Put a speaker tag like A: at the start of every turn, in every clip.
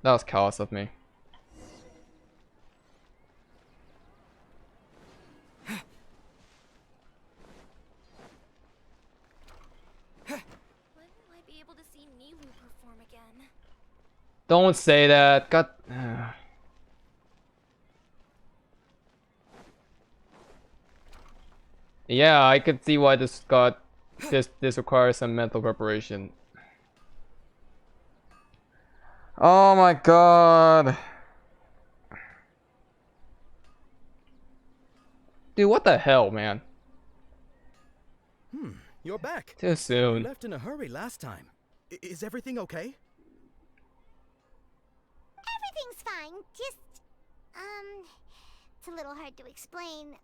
A: That was callous of me.
B: When will I be able to see Nilou perform again?
A: Don't say that. God. Yeah, I could see why this requires some mental preparation. Oh my god. Dude, what the hell, man?
C: You're back.
A: Too soon.
C: You left in a hurry last time. Is everything okay?
D: Everything's fine. Just, it's a little hard to explain.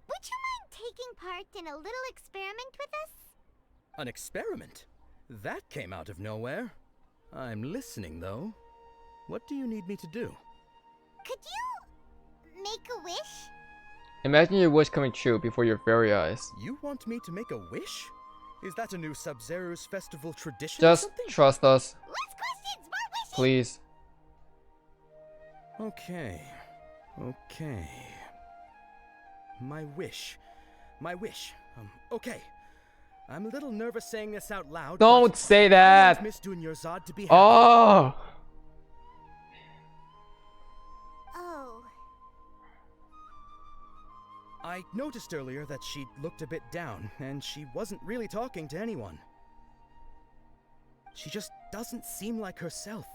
D: Would you mind taking part in a little experiment with us?
C: An experiment? That came out of nowhere. I'm listening, though. What do you need me to do?
D: Could you make a wish?
A: Imagine your wish coming true before your very eyes.
C: You want me to make a wish? Is that a new Sabzeruz festival tradition
A: Just
C: or something?
A: trust us,
D: Less questions, more wishes!
A: please.
C: Okay. Okay. My wish. Okay. I'm a little nervous saying this out loud.
A: Don't
C: but
A: say
C: I
A: that.
C: want Miss Dunyarzad to be happy.
A: Oh.
D: Oh.
C: I noticed earlier that she looked a bit down, and she wasn't really talking to anyone. She just doesn't seem like herself.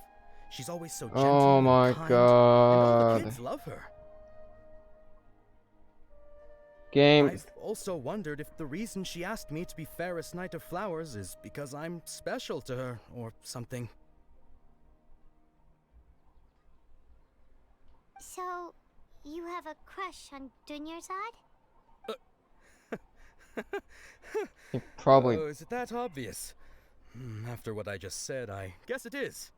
C: She's always so gentle
A: Oh
C: and
A: my
C: kind, and all the
A: god.
C: kids love her.
A: Game.
C: I've also wondered if the reason she asked me to be Farris Knight of Flowers is because I'm special to her, or something.
D: So, you have a crush on Dunyarzad?
A: Probably.
C: Oh, is it that obvious? After what I just said, I guess it is.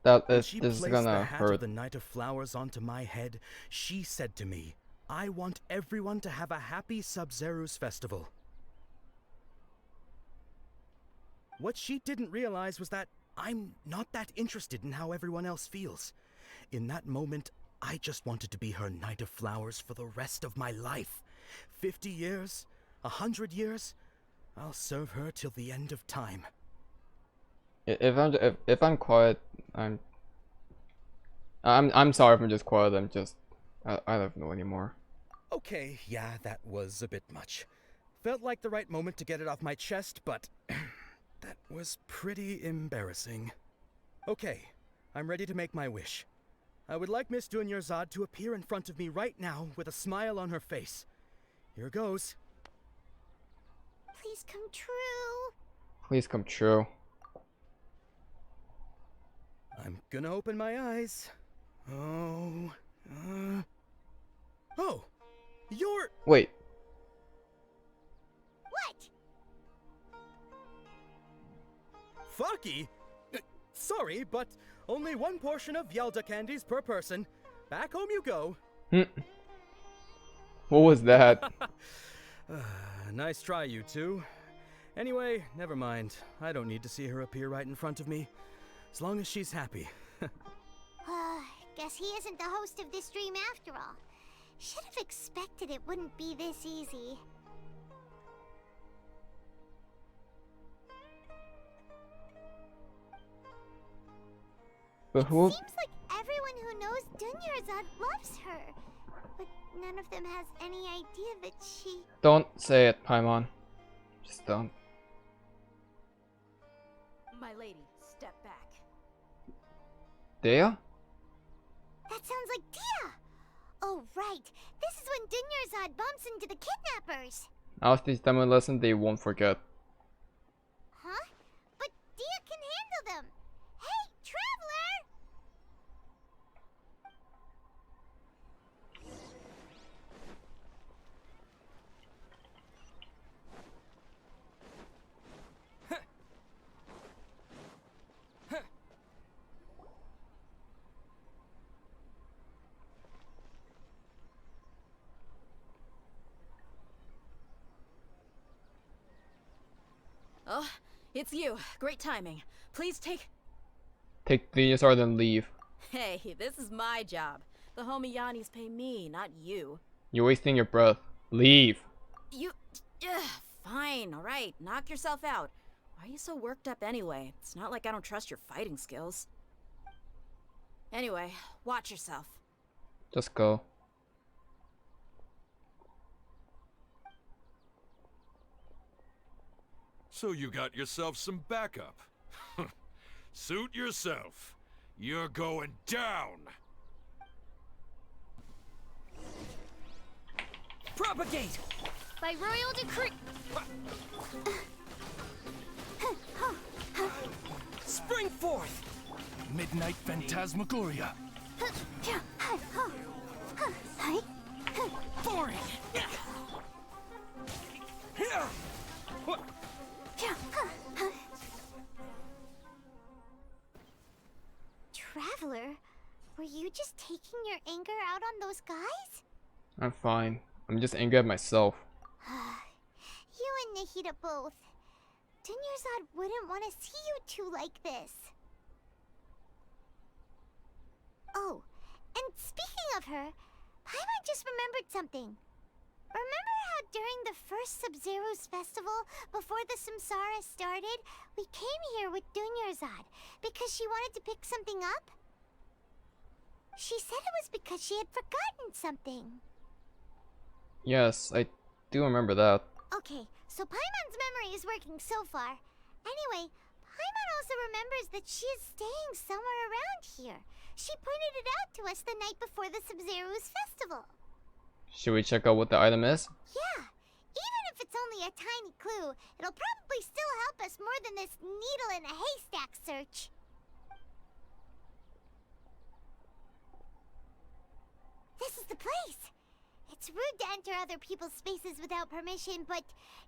A: That
C: When
A: is,
C: she
A: this is
C: placed
A: gonna
C: the hat of
A: hurt.
C: the Knight of Flowers onto my head, she said to me, I want everyone to have a happy Sabzeruz festival. What she didn't realize was that I'm not that interested in how everyone else feels. In that moment, I just wanted to be her Knight of Flowers for the rest of my life. 50 years, 100 years, I'll serve her till the end of time.
A: If I'm quiet, I'm sorry if I'm just quiet. I don't know anymore.
C: Okay, yeah, that was a bit much. Felt like the right moment to get it off my chest, but that was pretty embarrassing. Okay, I'm ready to make my wish. I would like Miss Dunyarzad to appear in front of me right now with a smile on her face. Here goes.
D: Please come true.
A: Please come true.
C: I'm gonna open my eyes. Oh, oh, you're...
A: Wait.
D: What?
C: Fucky? Sorry, but only one portion of Yelda candies per person. Back home you go.
A: What was that?
C: Nice try, you two. Anyway, never mind. I don't need to see her appear right in front of me. As long as she's happy.
D: Guess he isn't the host of this dream after all. Should have expected it wouldn't be this easy.
A: But who?
D: Seems like everyone who knows Dunyarzad loves her. But none of them has any idea that she...
A: Don't say it, Paimon. Just don't.
B: My lady, step back.
A: Dea?
D: That sounds like Dia! Oh, right. This is when Dunyarzad bumps into the kidnappers.
A: Now teach them a lesson they won't forget.
D: Huh? But Dia can handle them. Hey, Traveler!
E: It's you. Great timing. Please take...
A: Take Dunyarzad and leave.
E: Hey, this is my job. The homie Yannis pay me, not you.
A: You're wasting your breath. Leave.
E: You... Ugh, fine, alright. Knock yourself out. Why are you so worked up anyway? It's not like I don't trust your fighting skills. Anyway, watch yourself.
A: Just go.
F: So you got yourself some backup. Suit yourself. You're going down.
E: Propagate!
B: By royal decree.
E: Spring forth!
G: Midnight Phantasmagoria.
E: Boring!
D: Traveler, were you just taking your anger out on those guys?
A: I'm fine. I'm just angry at myself.
D: You and Nahida both. Dunyarzad wouldn't want to see you two like this. Oh, and speaking of her, Paimon just remembered something. Remember how during the first Sabzeruz festival, before the Samsara started, we came here with Dunyarzad because she wanted to pick something up? She said it was because she had forgotten something.
A: Yes, I do remember that.
D: Okay, so Paimon's memory is working so far. Anyway, Paimon also remembers that she is staying somewhere around here. She pointed it out to us the night before the Sabzeruz festival.
A: Should we check out what the item is?
D: Yeah, even if it's only a tiny clue, it'll probably still help us more than this needle in a haystack search. This is the place. It's rude to enter other people's spaces without permission, but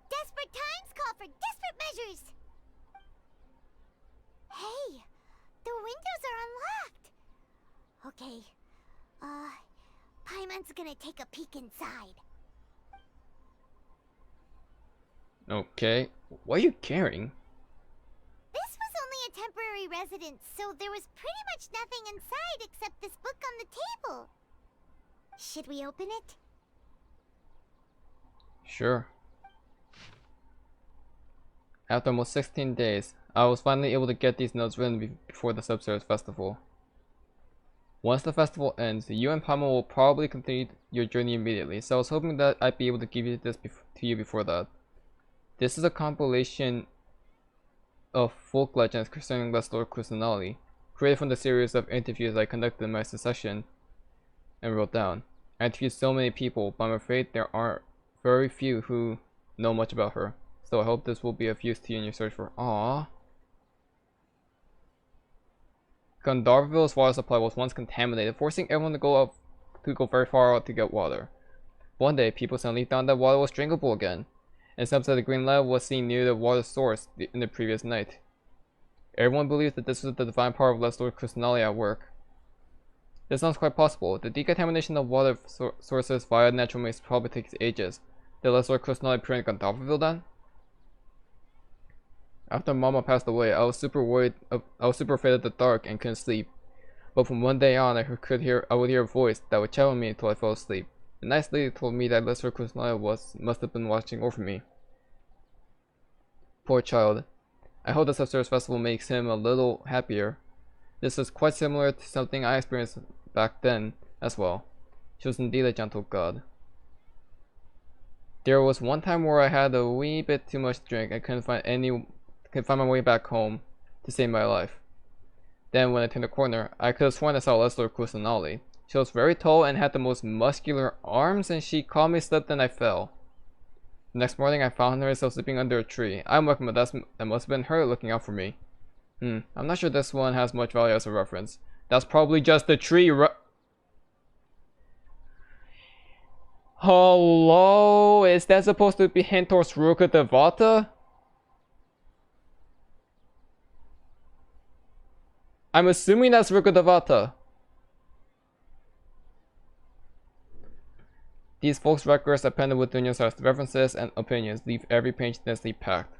D: desperate times call for desperate measures. Hey, the windows are unlocked. Okay, Paimon's gonna take a peek inside.
A: Okay. What are you carrying?
D: This was only a temporary residence, so there was pretty much nothing inside except this book on the table. Should we open it?
A: Sure. After almost 16 days, I was finally able to get these notes written before the Sabzeruz festival. Once the festival ends, you and Paimon will probably complete your journey immediately, so I was hoping that I'd be able to give you this to you before that. This is a compilation of folk legends concerning Lord Kusanali, created from the series of interviews I conducted in my succession and wrote down. I interviewed so many people, but I'm afraid there are very few who know much about her, so I hope this will be of use to you in your search for... Aww. Gandharville's water supply was once contaminated, forcing everyone to go very far out to get water. One day, people suddenly found that water was drinkable again, and some said the green light was seen near the water source in the previous night. Everyone believes that this was the divine power of Lord Kusanali at work. This sounds quite possible. The decontamination of water sources via natural means probably takes ages. Did Lord Kusanali appear in Gandharville then? After Mama passed away, I was super worried. I was super afraid of the dark and couldn't sleep. But from one day on, I would hear a voice that would chat with me until I fell asleep. The nice lady told me that Lord Kusanali must have been watching over me. Poor child. I hope the Sabzeruz festival makes him a little happier. This is quite similar to something I experienced back then as well. She was indeed a gentle god. There was one time where I had a wee bit too much to drink and couldn't find my way back home to save my life. Then when I turned the corner, I could have sworn I saw Lord Kusanali. She was very tall and had the most muscular arms, and she caught me slipped and I fell. The next morning I found herself sleeping under a tree. I'm working, but that must have been her looking out for me. I'm not sure this one has much value as a reference. That's probably just the tree Hello? Is that supposed to be hint towards Ruka Devata? I'm assuming that's Ruka Devata. These folks' records appended with Dunyarzad's references and opinions leave every page densely packed.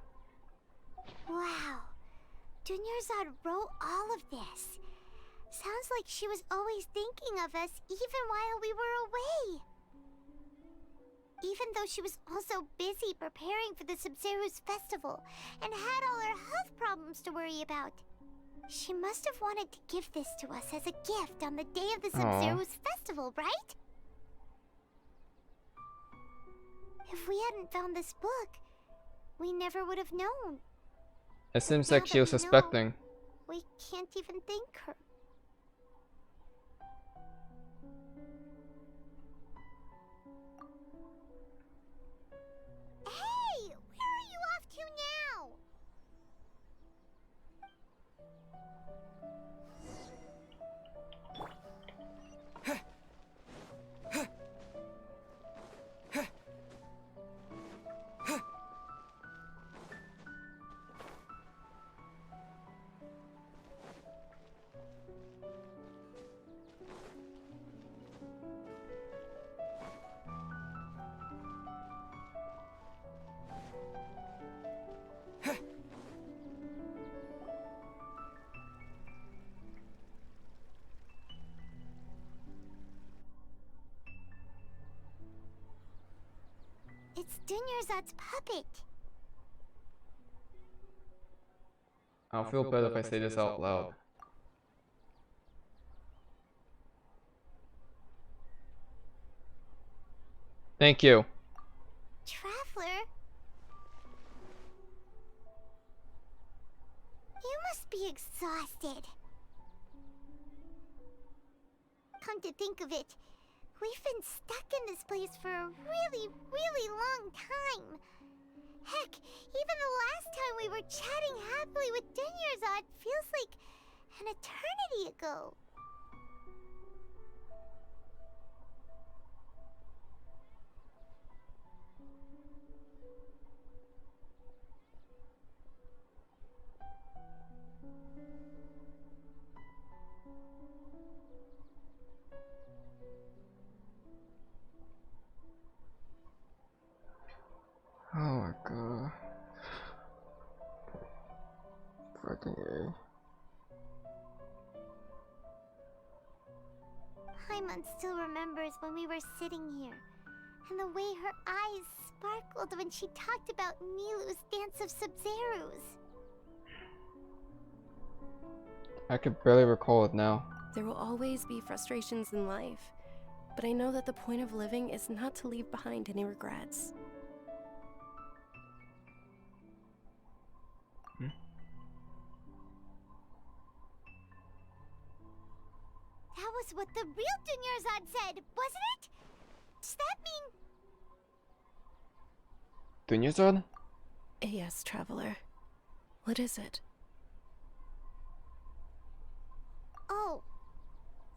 D: Wow. Dunyarzad wrote all of this. Sounds like she was always thinking of us even while we were away. Even though she was also busy preparing for the Sabzeruz festival and had all her health problems to worry about. She must have wanted to give this to us as a gift on the day of the Sabzeruz festival, right? If we hadn't found this book, we never would have known.
A: It seems
D: Now
A: like she
D: that
A: was
D: we know,
A: suspecting.
D: we can't even thank her. Hey! Where are you off to now? It's Dunyarzad's puppet.
A: I'll feel better if I say this out loud. Thank you.
D: Traveler? You must be exhausted. Come to think of it, we've been stuck in this place for a really, really long time. Heck, even the last time we were chatting happily with Dunyarzad feels like an eternity ago.
A: Oh my god. Fucking A.
D: Paimon still remembers when we were sitting here, and the way her eyes sparkled when she talked about Nilou's Dance of Sabzeruz.
A: I could barely recall it now.
H: There will always be frustrations in life, but I know that the point of living is not to leave behind any regrets.
D: That was what the real Dunyarzad said, wasn't it? Does that mean...
A: Dunyarzad?
H: Yes, traveler. What is it?
D: Oh,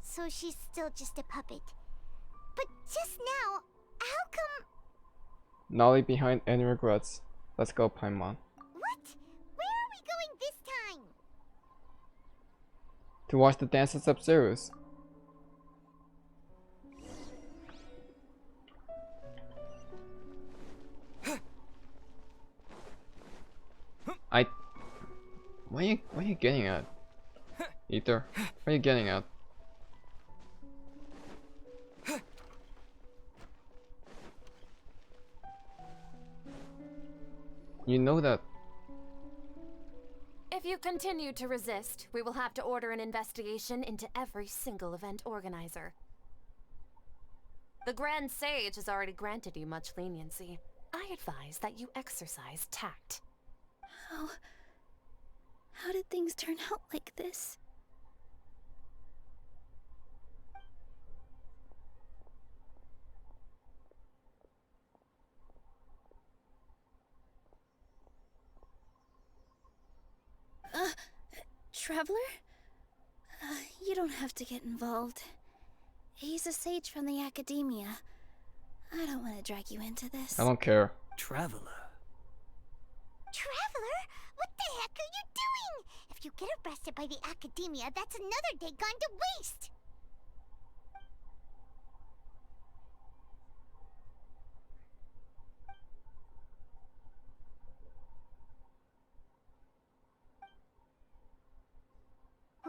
D: so she's still just a puppet. But just now, how come...
A: Not leave behind any regrets. Let's go, Paimon.
D: What? Where are we going this time?
A: To watch the Dance of Sabzeruz. What are you getting at? Ether, what are you getting at? You know that.
B: If you continue to resist, we will have to order an investigation into every single event organizer. The Grand Sage has already granted you much leniency. I advise that you exercise tact.
I: How did things turn out like this? Traveler? You don't have to get involved. He's a sage from the academia. I don't want to drag you into this.
A: I don't care.
G: Traveler.
D: Traveler? What the heck are you doing? If you get arrested by the academia, that's another day gone to waste!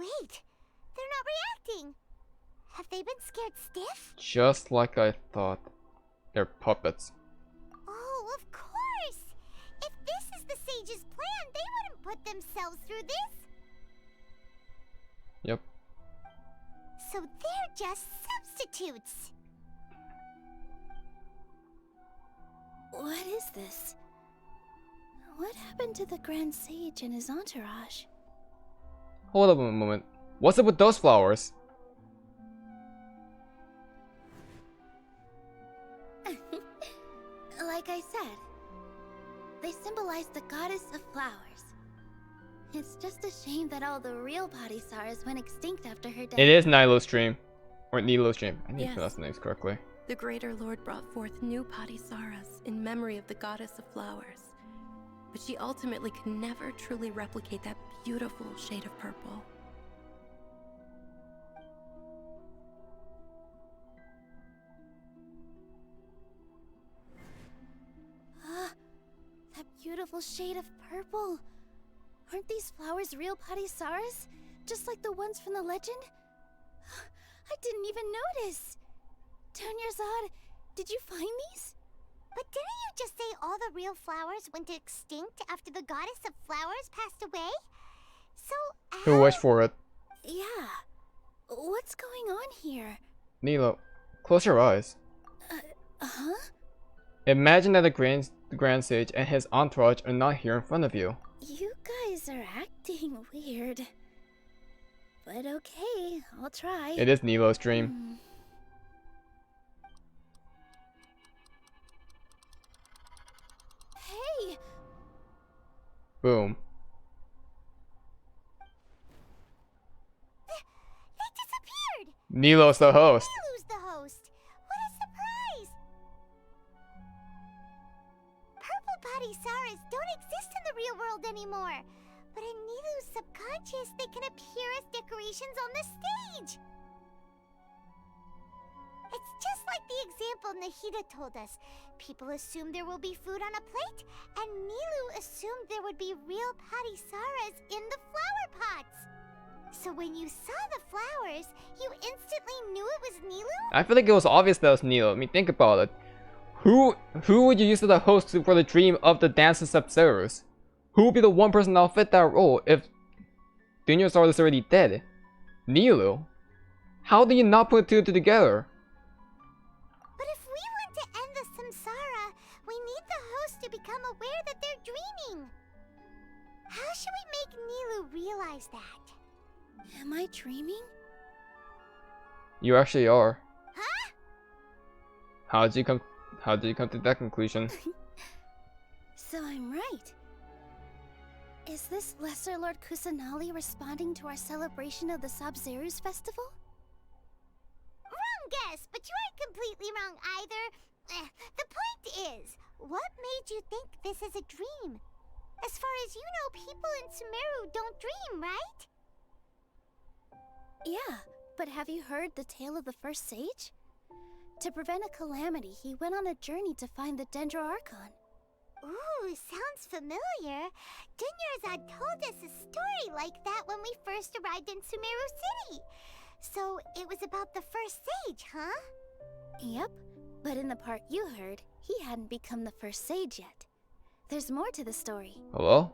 D: Wait, they're not reacting. Have they been scared stiff?
A: Just like I thought. They're puppets.
D: Oh, of course! If this is the sage's plan, they wouldn't put themselves through this.
A: Yep.
D: So they're just substitutes.
I: What is this? What happened to the Grand Sage and his entourage?
A: Hold up a moment. What's up with those flowers?
I: Like I said, they symbolize the goddess of flowers. It's just a shame that all the real Padisaras went extinct after her death.
A: It is Nilou's dream. Or Nilou's dream. I need to
H: Yes.
A: pronounce the names correctly.
H: The Greater Lord brought forth new Padisaras in memory of the goddess of flowers. But she ultimately could never truly replicate that beautiful shade of purple.
I: That beautiful shade of purple. Aren't these flowers real Padisaras? Just like the ones from the legend? I didn't even notice. Dunyarzad, did you find these?
D: But didn't you just say all the real flowers went extinct after the goddess of flowers passed away? So
A: Who wished for it?
I: Yeah. What's going on here?
A: Nilou, close your eyes.
I: Huh?
A: Imagine that the Grand Sage and his entourage are not here in front of you.
I: You guys are acting weird. But okay, I'll try.
A: It is Nilou's dream.
I: Hey!
A: Boom.
D: they disappeared.
A: Nilou's the host.
D: Nilou's the host. What a surprise! Purple Padisaras don't exist in the real world anymore. But in Nilou's subconscious, they can appear as decorations on the stage. It's just like the example Nahida told us. People assume there will be food on a plate, and Nilou assumed there would be real Padisaras in the flower pots. So when you saw the flowers, you instantly knew it was Nilou?
A: I feel like it was obvious that it was Nilou. I mean, think about it. Who would you use as the host for the dream of the Dance of Sabzeruz? Who would be the one person that will fit that role if Dunyarzad is already dead? Nilou? How do you not put two together?
D: But if we want to end the Samsara, we need the host to become aware that they're dreaming. How should we make Nilou realize that?
I: Am I dreaming?
A: You actually are.
D: Huh?
A: How did you come to that conclusion?
I: So I'm right. Is this Lesser Lord Kusanali responding to our celebration of the Sabzeruz festival?
D: Wrong guess, but you aren't completely wrong either. The point is, what made you think this is a dream? As far as you know, people in Sumeru don't dream, right?
I: Yeah, but have you heard the tale of the first sage? To prevent a calamity, he went on a journey to find the Archon.
D: Ooh, sounds familiar. Dunyarzad told us a story like that when we first arrived in Sumeru City. So it was about the first sage, huh?
I: Yep, but in the part you heard, he hadn't become the first sage yet. There's more to the story.
A: Hello?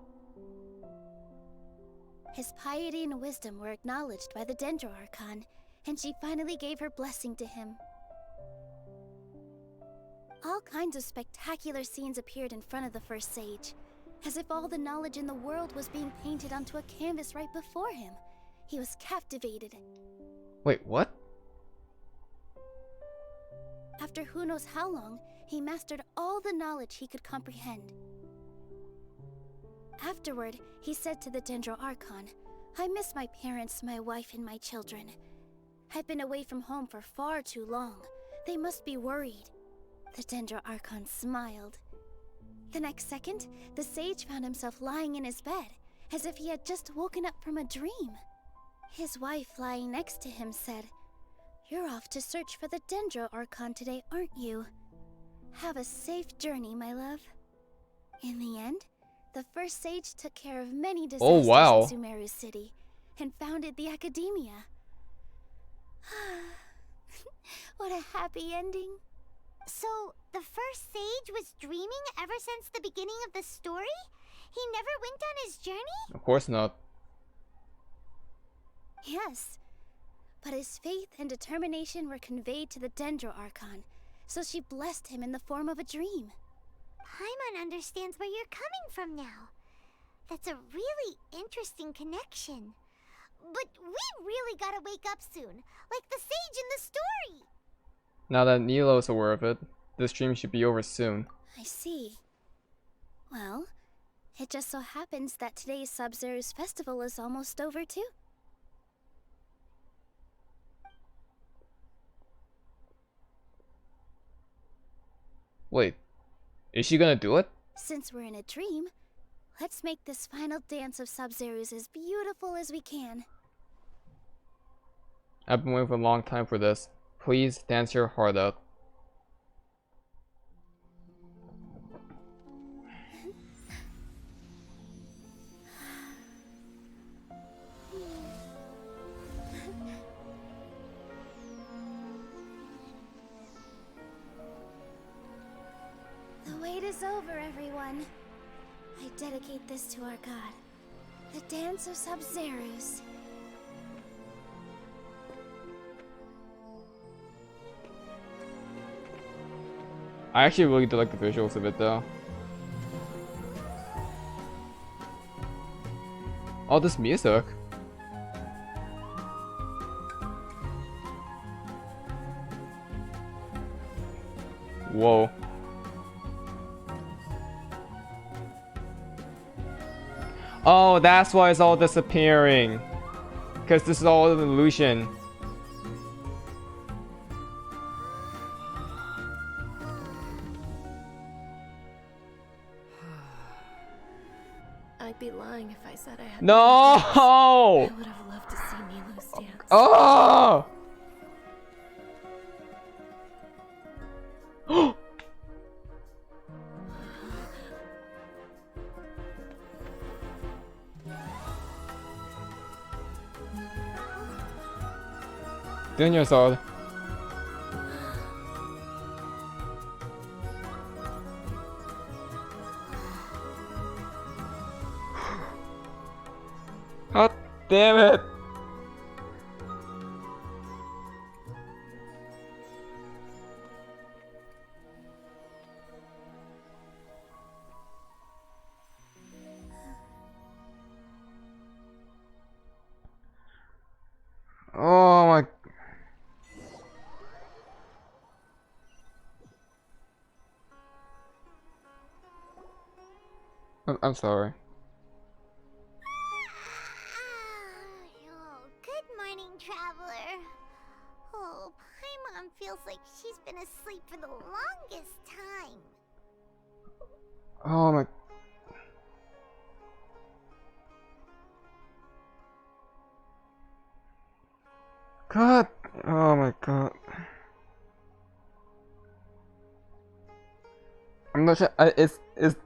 I: His piety and wisdom were acknowledged by the Archon, and she finally gave her blessing to him. All kinds of spectacular scenes appeared in front of the first sage, as if all the knowledge in the world was being painted onto a canvas right before him. He was captivated.
A: Wait, what?
I: After who knows how long, he mastered all the knowledge he could comprehend. Afterward, he said to the Archon, "I miss my parents, my wife, and my children. I've been away from home for far too long. They must be worried." The Archon smiled. The next second, the sage found himself lying in his bed, as if he had just woken up from a dream. His wife, lying next to him, said, "You're off to search for the Archon today, aren't you? Have a safe journey, my love." In the end, the first sage took care of many disasters
A: wow.
I: in Sumeru City, and founded the academia. What a happy ending.
D: So, the first sage was dreaming ever since the beginning of the story? He never went on his journey?
A: Of course not.
I: Yes, but his faith and determination were conveyed to the Dendro Archon, so she blessed him in the form of a dream.
D: Paimon understands where you're coming from now. That's a really interesting connection. But we really gotta wake up soon, like the sage in the story!
A: Now that Nilou is aware of it, this dream should be over soon.
I: I see. Well, it just so happens that today's Sabzeruz festival is almost over too.
A: Wait, is she gonna do it?
I: Since we're in a dream, let's make this final dance of Sabzeruz as beautiful as we can.
A: I've been waiting for a long time for this. Please dance your heart out.
I: The wait is over, everyone. I dedicate this to our god, the Dance of Sabzeruz.
A: I actually really do like the visuals of it though. All this music. Whoa. Oh, that's why it's all disappearing. Because this is all an illusion.
H: I'd be lying if I said I had.
A: No!
H: I would have loved to see Nilou's dance.
A: Oh! Dunyarzad. God damn it! Oh my. I'm sorry.
D: Oh, good morning, traveler. Oh, Paimon feels like she's been asleep for the longest time.
A: Oh my. God. Oh my god. I'm not sure. This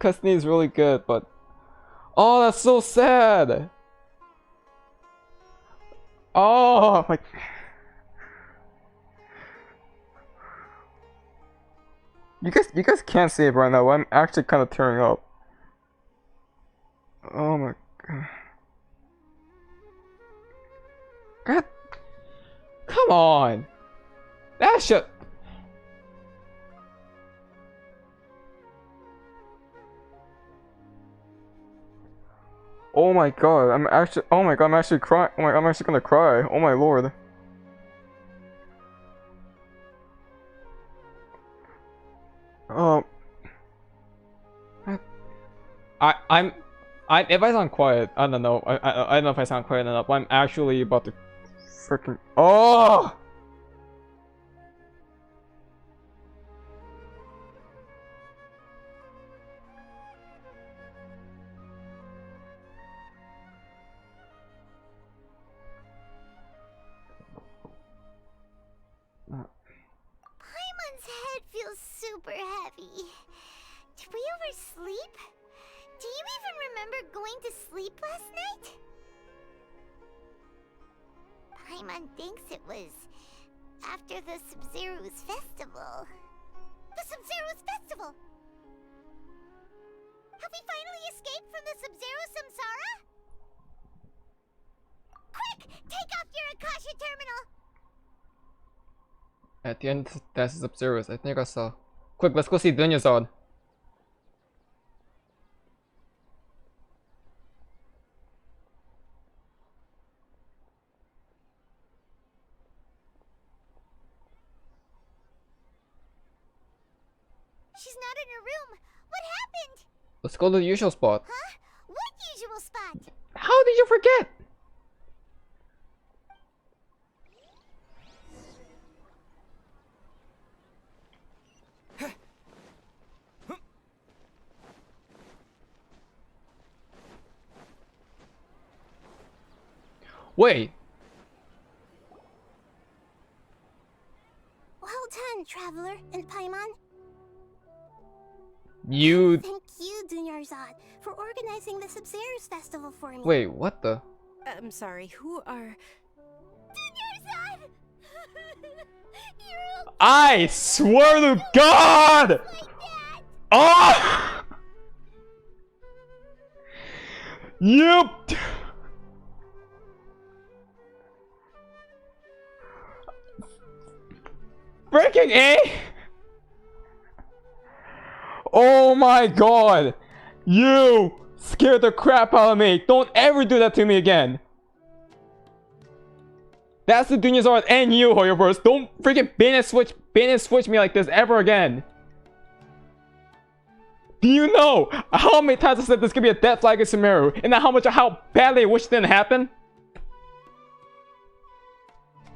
A: cutscene is really good, but oh, that's so sad. Oh my. You guys can't see it right now. I'm actually kind of tearing up. Oh my god. God. Come on. That should. Oh my god, I'm actually. Oh my god, I'm actually crying. Oh my god, I'm actually gonna cry. Oh my lord. Oh. If I sound quiet, I don't know. I don't know if I sound quiet enough. I'm actually about to freaking. Oh!
D: Paimon's head feels super heavy. Did we oversleep? Do you even remember going to sleep last night? Paimon thinks it was after the Sabzeruz festival. The Sabzeruz festival! Have we finally escaped from the Sabzeruz Samsara? Quick! Take off your Akasha terminal!
A: At the end, Dance of Sabzeruz. I think I saw. Quick, let's go see Dunyarzad.
D: She's not in her room. What happened?
A: Let's go to the usual spot.
D: Huh? What usual spot?
A: How did you forget? Wait.
I: Well done, Traveler and Paimon.
A: You.
I: Thank you, Dunyarzad, for organizing the Sabzeruz festival for me.
A: Wait, what the?
H: I'm sorry, who are...
D: Dunyarzad! You're okay.
A: I swear to God!
D: Like that.
A: Oh! You. Freaking A! Oh my God! You scared the crap out of me! Don't ever do that to me again! That's the Dunyarzad and you, Hoyoverse! Don't freaking bait and switch me like this ever again! Do you know how many times I said this could be a death flag in Sumeru, and how badly I wish it didn't happen?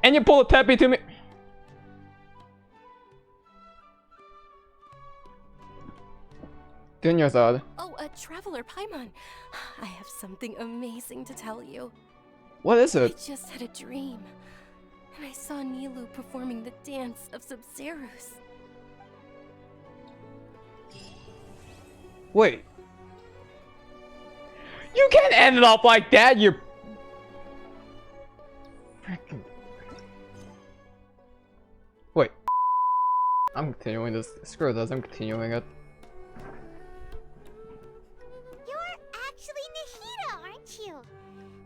A: And you pull a teppy to me. Dunyarzad.
H: Oh, Traveler Paimon. I have something amazing to tell you.
A: What is
H: I
A: it?
H: just had a dream, and I saw Nilou performing the Dance of Sabzeruz.
A: Wait. You can't end it up like that, you... Frickin... Wait. I'm continuing this. Screw this, I'm continuing it.
D: You're actually Nahida, aren't you?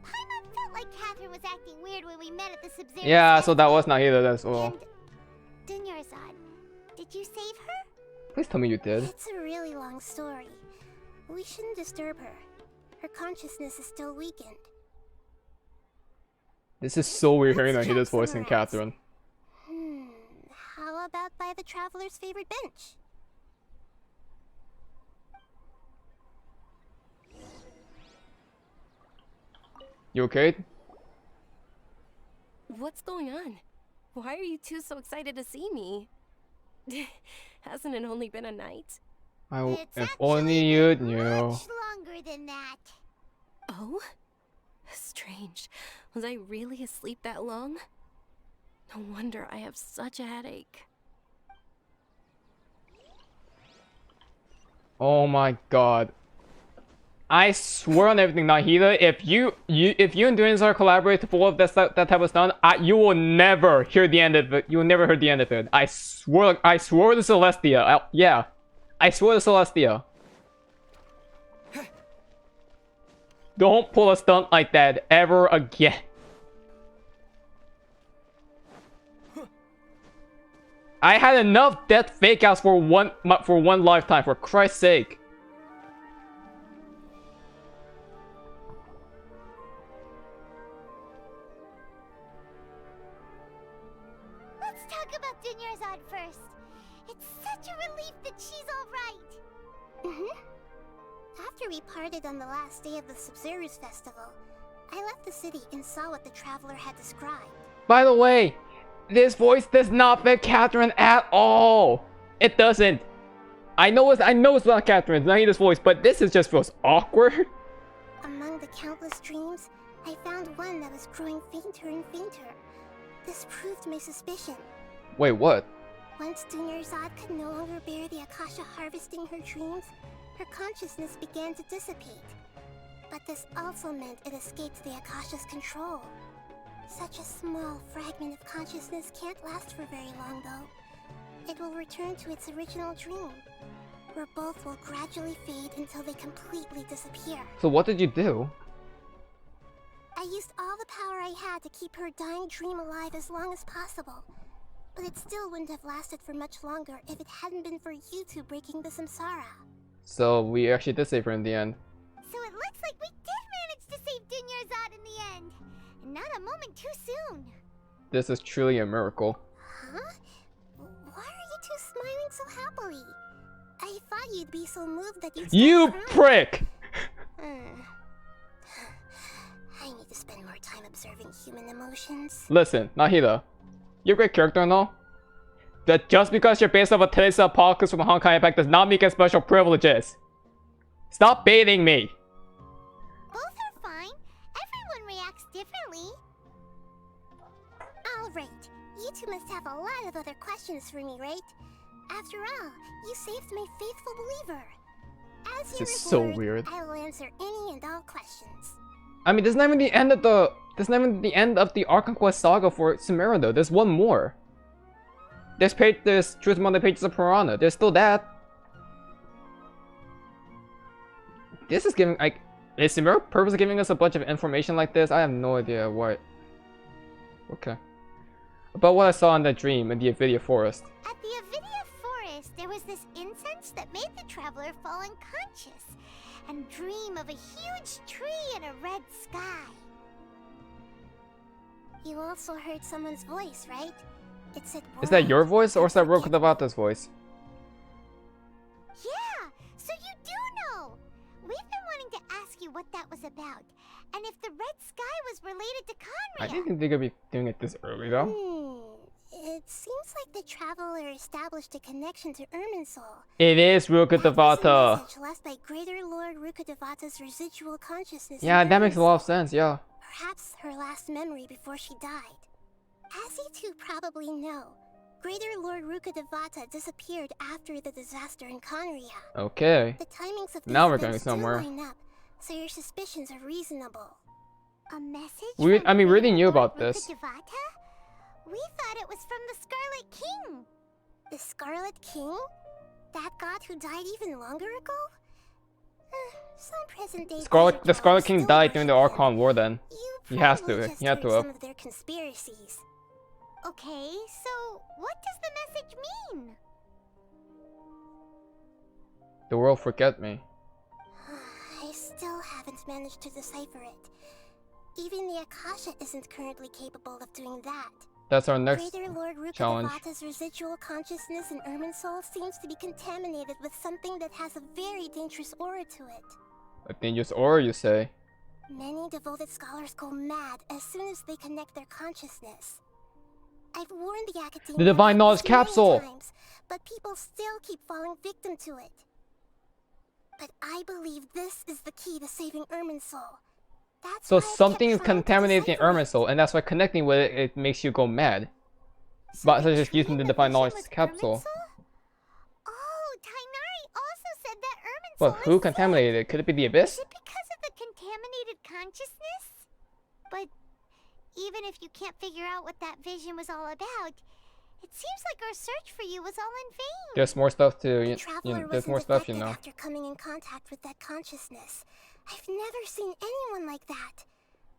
D: Paimon felt like Katheryne was acting weird when we met at the Sabzeruz.
A: Yeah, so that was Nahida as well.
D: And Dunyarzad, did you save her?
A: Please tell me you did.
I: It's a really long story. We shouldn't disturb her. Her consciousness is still weakened.
A: This is so weird hearing
I: Let's
A: Nahida's
I: check
A: voice in
I: somewhere else.
A: Katheryne.
I: How about by the Traveler's favorite bench?
A: You okay?
H: What's going on? Why are you two so excited to see me? Hasn't it only been a night?
D: It's
A: If only you knew.
D: much longer than that.
H: Oh? Strange. Was I really asleep that long? No wonder I have such a headache.
A: Oh my God. I swear on everything, Nahida, if you and Dunyarzad collaborate to pull off that type of stunt, you will never hear the end of it. You will never hear the end of it. I swear to Celestia. Yeah. I swear to Celestia. Don't pull a stunt like that ever again. I had enough death fake outs for one lifetime, for Christ's sake.
D: Let's talk about Dunyarzad first. It's such a relief that she's alright.
I: After we parted on the last day of the Sabzeruz festival, I left the city and saw what the Traveler had described.
A: By the way, this voice does not fit Katheryne at all. It doesn't. I know it's not Katheryne, it's Nahida's voice, but this is just feels awkward.
I: Among the countless dreams, I found one that was growing fainter and fainter. This proved my suspicion.
A: Wait, what?
I: Once Dunyarzad could no longer bear the Akasha harvesting her dreams, her consciousness began to dissipate. But this also meant it escaped the Akasha's control.
D: Such a small fragment of consciousness can't last for very long, though. It will return to its original dream, where both will gradually fade until they completely disappear.
A: So what did you do?
D: I used all the power I had to keep her dying dream alive as long as possible. But it still wouldn't have lasted for much longer if it hadn't been for you two breaking the Samsara.
A: So we actually did save her in the end.
D: So it looks like we did manage to save Dunyarzad in the end. And not a moment too soon.
A: This is truly a miracle.
D: Huh? Why are you two smiling so happily? I thought you'd be so moved that you'd
A: You
D: start
A: prick!
D: I need to spend more time observing human emotions.
A: Listen, Nahida, you're a great character and all. That just because you're based off a Teresa podcast from Hong Kong Impact does not make it special privileges. Stop baiting me!
D: Both are fine. Everyone reacts differently. Alright, you two must have a lot of other questions for me, right? After all, you saved my faithful believer. As
A: This
D: your
A: is so
D: reward,
A: weird.
D: I will answer any and all questions.
A: I mean, this is not even the end of the Archon Quest saga for Sumeru though. There's one more. There's Truth Among the Pages of Piranha. There's still that. This is giving, like, is Sumeru purposely giving us a bunch of information like this? I have no idea what. Okay. About what I saw in that dream in the Avidia Forest.
D: At the Avidia Forest, there was this incense that made the traveler fall unconscious and dream of a huge tree and a red sky. You also heard someone's voice, right? It said
A: Is that your
D: world.
A: voice or is that
D: Don't forget
A: Rokudavata's voice?
D: Yeah, so you do know. We've been wanting to ask you what that was about, and if the red sky was related to Conria.
A: I didn't think they could be doing it this early though.
D: It seems like the traveler established a connection to Irminsul.
A: It is
D: That was a
A: Rokudavata.
D: message left by Greater Lord Rukadavata's residual consciousness.
A: Yeah,
D: in
A: that makes a lot of
D: Irminsul.
A: sense, yeah.
D: Perhaps her last memory before she died. As you two probably know, Greater Lord Rukadavata disappeared after the disaster in Conria.
A: Okay.
D: The timings of these
A: Now we're
D: events
A: going
D: do
A: somewhere.
D: line up, so your suspicions are reasonable. A message
A: We
D: from
A: already
D: Greater
A: knew
D: Lord
A: about this.
D: Rukadavata? We thought it was from the Scarlet King. The Scarlet King? That god who died even longer ago? Some present-day
A: The Scarlet King died during the Archon War then.
D: You
A: He has
D: probably
A: to.
D: just
A: He had
D: heard
A: to have.
D: some of their conspiracies. Okay, so what does the message mean?
A: The world forget me.
D: I still haven't managed to decipher it. Even the Akasha isn't currently capable of doing that.
A: That's our next
D: Greater Lord
A: challenge.
D: Rukadavata's residual consciousness in Irminsul seems to be contaminated with something that has a very dangerous aura to it.
A: A dangerous aura, you say?
D: Many devoted scholars go mad as soon as they connect their consciousness. I've warned the academia
A: The Divine
D: about
A: Knowledge
D: this many
A: Capsule!
D: times, but people still keep falling victim to it. But I believe this is the key to saving Irminsul. That's
A: So
D: why I've kept
A: something is
D: trying to
A: contaminated in
D: decipher it.
A: Irminsul, and that's why connecting with it, it makes you go mad. But
D: the
A: such as using the
D: dream
A: Divine
D: illusion
A: Knowledge
D: was
A: Capsule.
D: Irminsul? Oh, Tainari also said that Irminsul
A: But who
D: is safe.
A: contaminated it? Could it be the Abyss?
D: Is it because of the contaminated consciousness? But even if you can't figure out what that vision was all about, it seems like our search for you was all in vain.
A: There's more stuff to,
D: The
A: you
D: traveler
A: know, there's
D: wasn't
A: more stuff, you
D: affected
A: know.
D: after coming in contact with that consciousness. I've never seen anyone like that.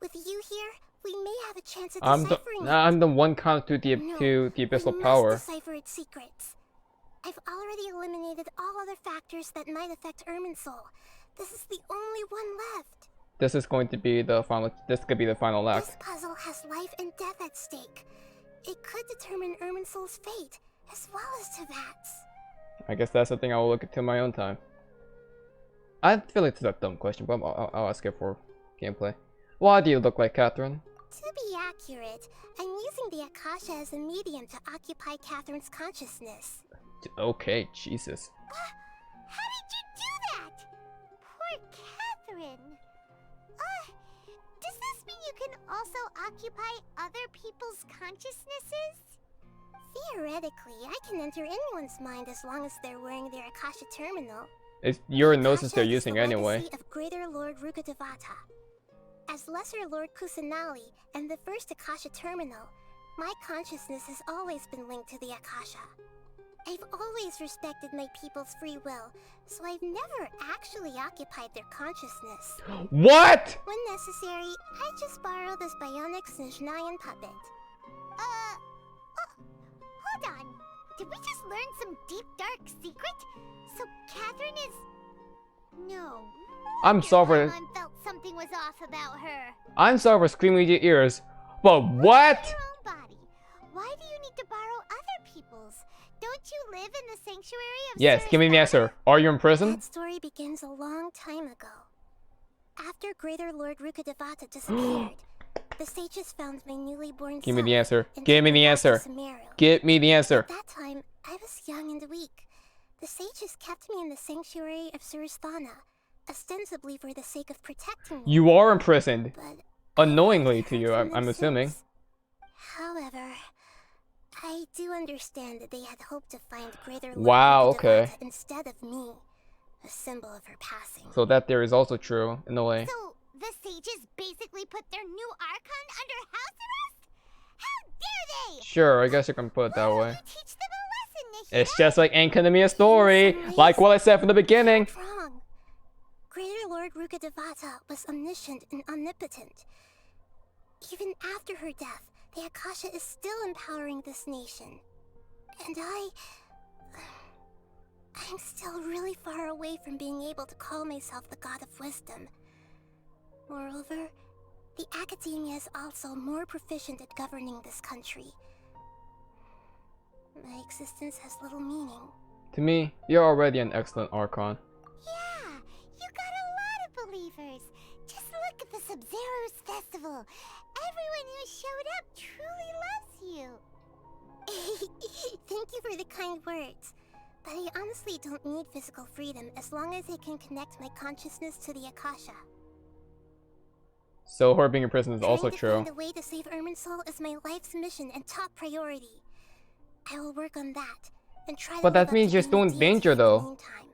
D: With you here, we may have a chance at deciphering it.
A: I'm the one count to the abyssal
D: we
A: power.
D: must decipher its secrets. I've already eliminated all other factors that might affect Irminsul. This is the only one left.
A: This is going to be the final. This could be the final
D: This
A: act.
D: puzzle has life and death at stake. It could determine Irminsul's fate, as well as Tevat's.
A: I guess that's something I will look into my own time. I feel like it's a dumb question, but I'll ask it for gameplay. Why do you look like Katheryne?
D: To be accurate, I'm using the Akasha as a medium to occupy Katheryne's consciousness.
A: Okay, Jesus.
D: How did you do that? Poor Katheryne. Does this mean you can also occupy other people's consciousnesses? Theoretically, I can enter anyone's mind as long as they're wearing their Akasha terminal.
A: It's your gnosis
D: Akasha
A: they're
D: is
A: using
D: the
A: anyway.
D: legacy of Greater Lord Rukadavata. As Lesser Lord Kusanali and the first Akasha terminal, my consciousness has always been linked to the Akasha. I've always respected my people's free will, so I've never actually occupied their consciousness.
A: What?
D: When necessary, I just borrow this bionic Snezhnayan puppet. Oh, hold on. Did we just learn some deep, dark secret? So Katheryne is... No.
A: I'm sorry.
D: Mom felt something was off about her.
A: I'm sorry for screaming in your ears. But what?
D: Your own body. Why do you need to borrow other people's? Don't you live in the sanctuary of
A: Yes, give me the answer. Are you in prison?
D: That story begins a long time ago. After Greater Lord Rukkhadevata disappeared, the sages found my newly born
A: Give me
D: son
A: the answer.
D: and
A: Give me
D: took
A: the
D: him back
A: answer.
D: to Sumeru.
A: Give me the answer.
D: At that time, I was young and weak. The sages kept me in the sanctuary of Surasthana, ostensibly for the sake of protecting me.
A: You are imprisoned.
D: But
A: Unknowingly to you,
D: from
A: I'm
D: them
A: assuming.
D: since. However, I do understand that they had hoped to find Greater Lord
A: Wow, okay.
D: Rukkhadevata instead of me, a symbol of her passing.
A: So that theory is also true, in a way.
D: So, the sages basically put their new Archon under house arrest? How dare they!
A: Sure, I guess you can put it that
D: Why
A: way.
D: don't you teach them a lesson, Nahida?
A: It's just like ACairconditioner story, like what I said from the beginning.
D: You're wrong. Greater Lord Rukkhadevata was omniscient and omnipotent. Even after her death, the Akasha is still empowering this nation. And I'm still really far away from being able to call myself the God of Wisdom. Moreover, the academia is also more proficient at governing this country. My existence has little meaning.
A: To me, you're already an excellent Archon.
D: Yeah, you got a lot of believers. Just look at the Sabzeruz festival. Everyone who showed up truly loves you. Thank you for the kind words. But I honestly don't need physical freedom as long as I can connect my consciousness to the Akasha.
A: So her being in prison is also
D: Trying to
A: true.
D: find a way to save Irminsul is my life's mission and top priority. I will work on that and try to
A: But
D: live
A: that
D: up
A: means
D: to
A: you're
D: any
A: still in
D: deeds
A: danger,
D: in the
A: though.
D: meantime.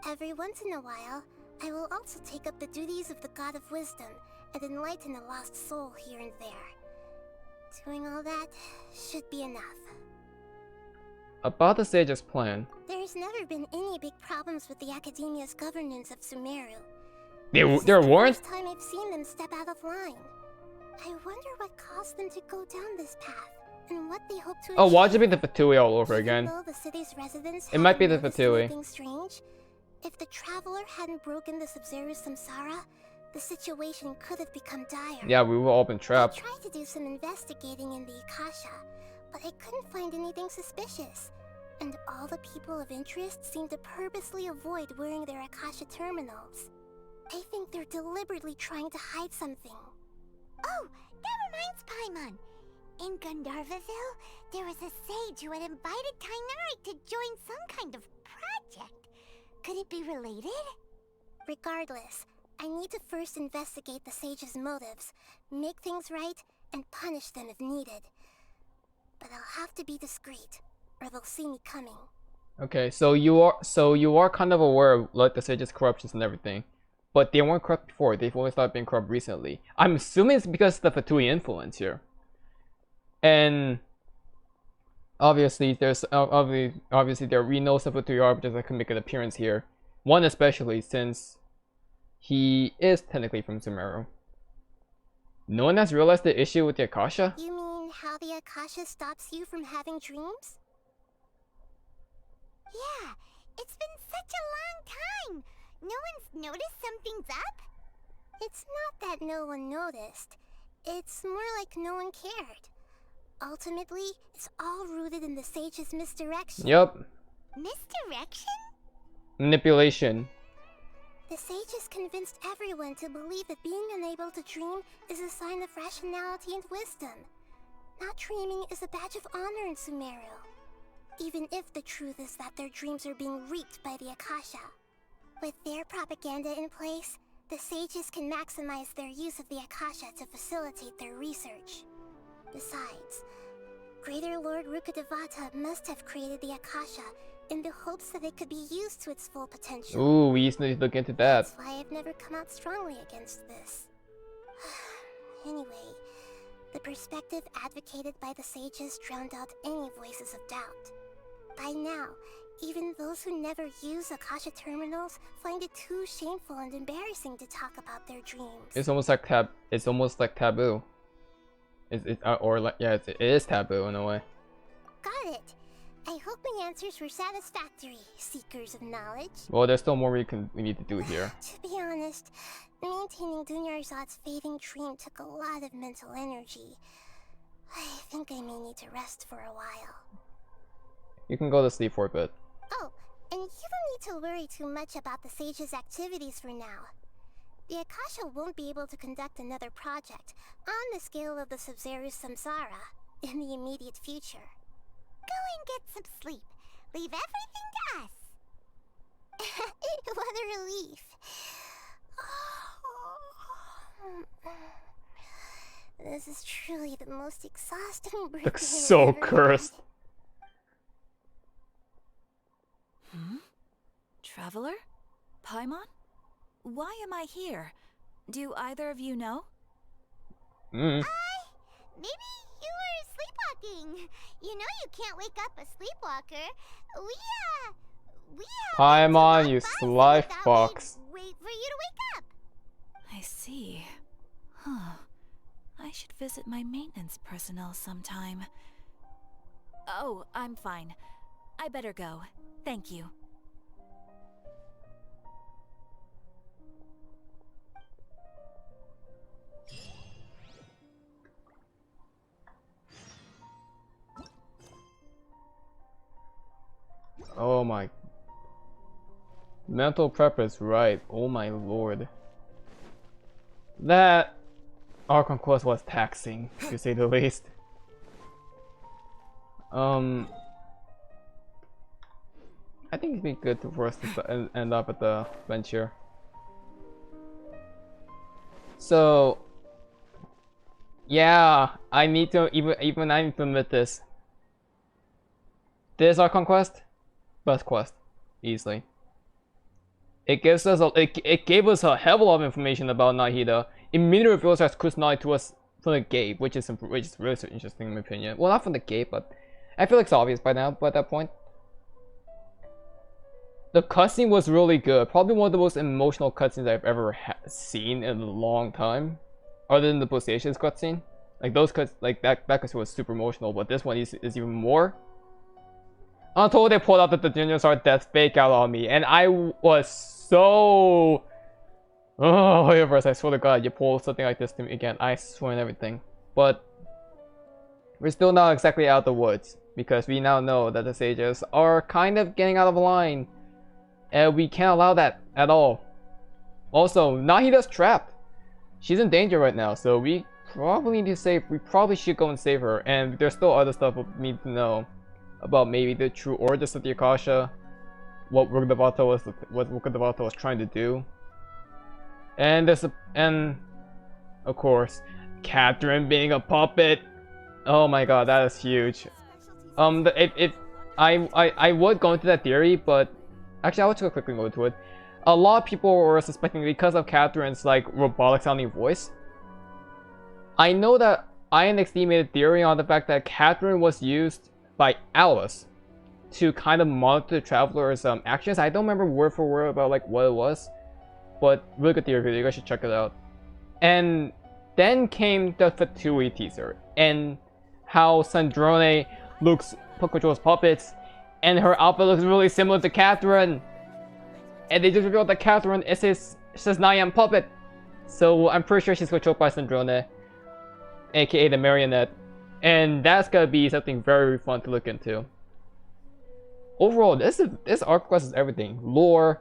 D: Every once in a while, I will also take up the duties of the God of Wisdom and enlighten a lost soul here and there. Doing all that should be enough.
A: About the sage's plan.
D: There's never been any big problems with the Academia's governance of Sumeru.
A: There
D: This is
A: weren't?
D: the first time I've seen them step out of line. I wonder what caused them to go down this path, and what they hope to
A: Oh,
D: achieve.
A: watch it be the Fatui all over
D: Even
A: again.
D: though the city's residents
A: It might be
D: haven't
A: the
D: noticed
A: Fatui.
D: anything strange, if the traveler hadn't broken the Sabzeruz Samsara, the situation could have become dire.
A: Yeah, we were all been
D: I
A: trapped.
D: tried to do some investigating in the Akasha, but I couldn't find anything suspicious. And all the people of interest seem to purposely avoid wearing their Akasha terminals. I think they're deliberately trying to hide something. Oh, that reminds Paimon. In Gandharvaville, there was a sage who had invited Katheryne to join some kind of project. Could it be related? Regardless, I need to first investigate the sage's motives, make things right, and punish them if needed. But I'll have to be discreet, or they'll see me coming.
A: Okay, so you are kind of aware of like the sage's corruptions and everything. But they weren't corrupt before, they've only started being corrupt recently. I'm assuming it's because of the Fatui influence here. And obviously there's obviously there we know some Fatui arbiters that can make an appearance here. One especially since he is technically from Sumeru. No one has realized the issue with the Akasha?
D: You mean how the Akasha stops you from having dreams? Yeah, it's been such a long time. No one's noticed something's up? It's not that no one noticed. It's more like no one cared. Ultimately, it's all rooted in the sage's misdirection.
A: Yep.
D: Misdirection?
A: Manipulation.
D: The sages convinced everyone to believe that being unable to dream is a sign of rationality and wisdom. Not dreaming is a badge of honor in Sumeru. Even if the truth is that their dreams are being reaped by the Akasha. With their propaganda in place, the sages can maximize their use of the Akasha to facilitate their research. Besides, Greater Lord Rukkhadevata must have created the Akasha in the hopes that it could be used to its full potential.
A: Ooh, we need to look into that.
D: That's why I've never come out strongly against this. Anyway, the perspective advocated by the sages drowned out any voices of doubt. By now, even those who never use Akasha terminals find it too shameful and embarrassing to talk about their dreams.
A: It's almost like taboo. It is taboo in a way.
D: Got it. I hope my answers were satisfactory, seekers of knowledge.
A: Well, there's still more we need to do here.
D: To be honest, maintaining Dunyarzad's fading dream took a lot of mental energy. I think I may need to rest for a while.
A: You can go to sleep for a bit.
D: Oh, and you don't need to worry too much about the sage's activities for now. The Akasha won't be able to conduct another project on the scale of the Sabzeruz Samsara in the immediate future. Go and get some sleep. Leave everything to us. What a relief. This is truly the most exhausting birthday.
A: Looks so cursed.
E: Traveler? Paimon? Why am I here? Do either of you know?
D: Maybe you were sleepwalking. You know you can't wake up a sleepwalker. We
A: Paimon, you sly fox.
D: Wait for you to wake up.
E: I see. Huh. I should visit my maintenance personnel sometime. Oh, I'm fine. I better go. Thank you.
A: Oh my. Mental prep is right. Oh my lord. That Archon quest was taxing, to say the least. I think it'd be good for us to end up at the bench here. So, yeah, I need to even I need to admit this. This Archon quest, best quest, easily. It gives us it gave us a hell of a lot of information about Nahida. It immediately reveals her personality to us from the gate, which is really interesting in my opinion. Well, not from the gate, but I feel like it's obvious by now. By that point, the cutscene was really good. Probably one of the most emotional cutscenes I've ever seen in a long time, other than the PlayStation's cutscene. Like those cuts, like that cutscene was super emotional, but this one is even more. Until they pulled out the Dunyarzad death fake out on me, and I was so... Oh, universe, I swear to God, you pull something like this to me again, I swear on everything. But we're still not exactly out of the woods, because we now know that the sages are kind of getting out of line, and we can't allow that at all. Also, Nahida's trapped. She's in danger right now, so we probably need to save. We probably should go and save her, and there's still other stuff we need to know about maybe the true origins of the Akasha, what Rukadavato was trying to do, and of course Katheryne being a puppet. Oh my god, that is huge. If I would go into that theory, but actually I would just quickly go into it. A lot of people were suspecting because of Katheryne's like robotic sounding voice. I know that INXD made a theory on the fact that Katheryne was used by Alice to kind of monitor the traveler's actions. I don't remember word for word about like what it was, but really good theory video. You guys should check it out. And then came the Fatui teaser and how Sandrone controls puppets, and her outfit looks really similar to Katheryne. And they just revealed that Katheryne is his Nyan puppet, so I'm pretty sure she's controlled by Sandrone, aka the marionette. And that's gonna be something very fun to look into. Overall, this arc quest is everything. Lore,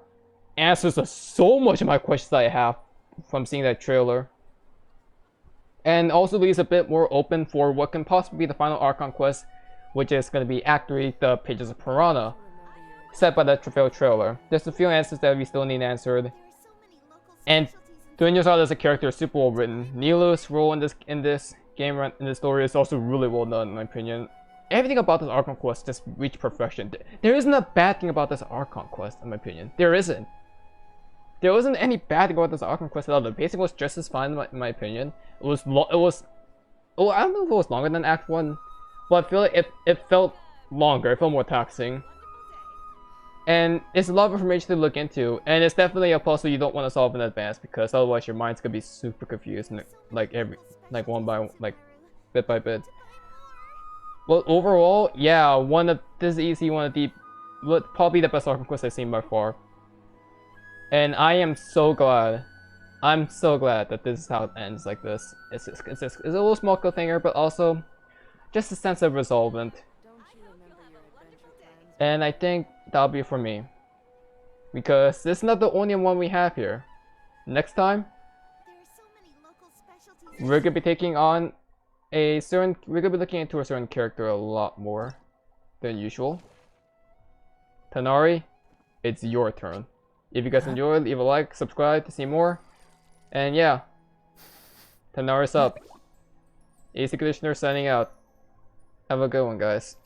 A: answers to so much of my questions that I have from seeing that trailer. And also leaves a bit more open for what can possibly be the final Archon quest, which is going to be Act 3, the Pages of Piranha, set by the failed trailer. There's a few answers that we still need answered. And Dunyarzad as a character is super well written. Nilou's role in this game in this story is also really well done in my opinion. Everything about this Archon quest just reached perfection. There isn't a bad thing about this Archon quest in my opinion. There isn't. there wasn't any bad about this Archon quest at all. The pacing was just as fine in my opinion. It was oh, I don't know if it was longer than Act 1, but I feel like it felt longer, it felt more taxing. And it's a lot of information to look into, and it's definitely a puzzle you don't want to solve in advance, because otherwise your mind's gonna be super confused, and like bit by bit. Well, overall, yeah, this is easy, one of the probably the best Archon quest I've seen by far. And I am so glad. I'm so glad that this is how it ends like this. It's a little small cliffhanger, but also just a sense of resolvement. And I think that'll be for me, because this is not the only one we have here. Next time, we're gonna be taking on we're gonna be looking into a certain character a lot more than usual. Tanari, it's your turn. If you guys enjoyed, leave a like, subscribe to see more. And yeah, Tanari's up. ACairconditioner signing out. Have a good one, guys.